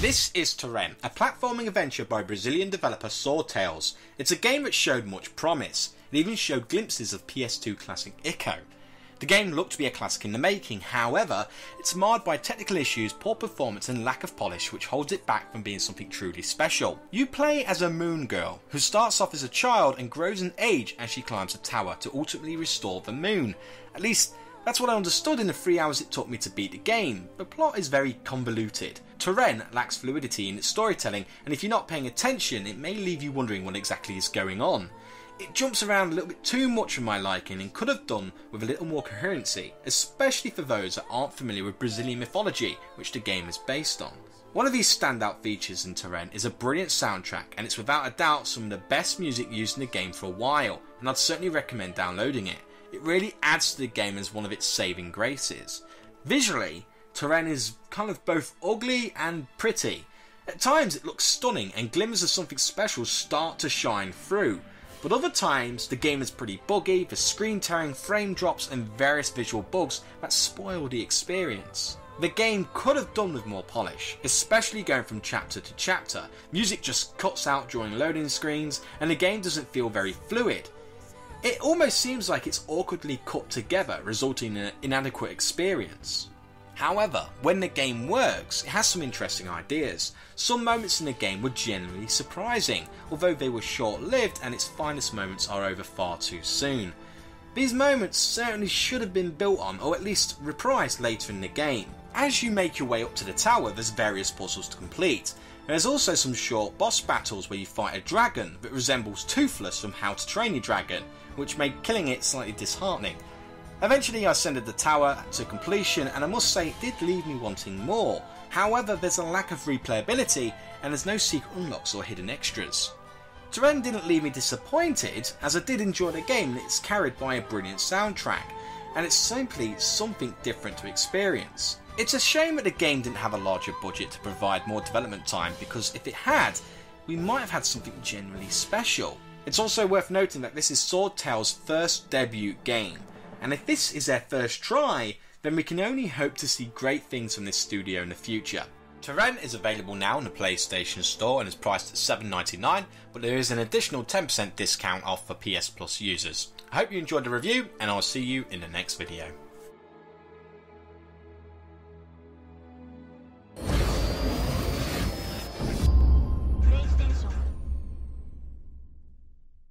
This is Toren, a platforming adventure by Brazilian developer Swordtails. It's a game that showed much promise. It even showed glimpses of PS2 classic Ico. The game looked to be a classic in the making, however, it's marred by technical issues, poor performance and lack of polish which holds it back from being something truly special. You play as a moon girl, who starts off as a child and grows in age as she climbs a tower to ultimately restore the moon. At least, that's what I understood in the 3 hours it took me to beat the game. The plot is very convoluted. Toren lacks fluidity in its storytelling, and if you're not paying attention, it may leave you wondering what exactly is going on. It jumps around a little bit too much for my liking and could have done with a little more coherency, especially for those that aren't familiar with Brazilian mythology, which the game is based on. One of these standout features in Toren is a brilliant soundtrack, and it's without a doubt some of the best music used in the game for a while, and I'd certainly recommend downloading it. It really adds to the game as one of its saving graces. Visually, Toren is kind of both ugly and pretty. At times it looks stunning and glimmers of something special start to shine through. But other times, the game is pretty buggy, the screen tearing, frame drops and various visual bugs that spoil the experience. The game could have done with more polish, especially going from chapter to chapter. Music just cuts out during loading screens and the game doesn't feel very fluid. It almost seems like it's awkwardly cut together, resulting in an inadequate experience. However, when the game works, it has some interesting ideas. Some moments in the game were genuinely surprising, although they were short-lived and its finest moments are over far too soon. These moments certainly should have been built on, or at least reprised later in the game. As you make your way up to the tower, there's various puzzles to complete. There's also some short boss battles where you fight a dragon that resembles Toothless from How to Train Your Dragon, which made killing it slightly disheartening. Eventually I ascended the tower to completion and I must say it did leave me wanting more. However, there's a lack of replayability and there's no secret unlocks or hidden extras. Toren didn't leave me disappointed, as I did enjoy the game and it's carried by a brilliant soundtrack, and it's simply something different to experience. It's a shame that the game didn't have a larger budget to provide more development time, because if it had, we might have had something genuinely special. It's also worth noting that this is Swordtails' first debut game. And if this is their first try, then we can only hope to see great things from this studio in the future. Toren is available now in the PlayStation Store and is priced at $7.99, but there is an additional 10% discount off for PS Plus users. I hope you enjoyed the review, and I'll see you in the next video.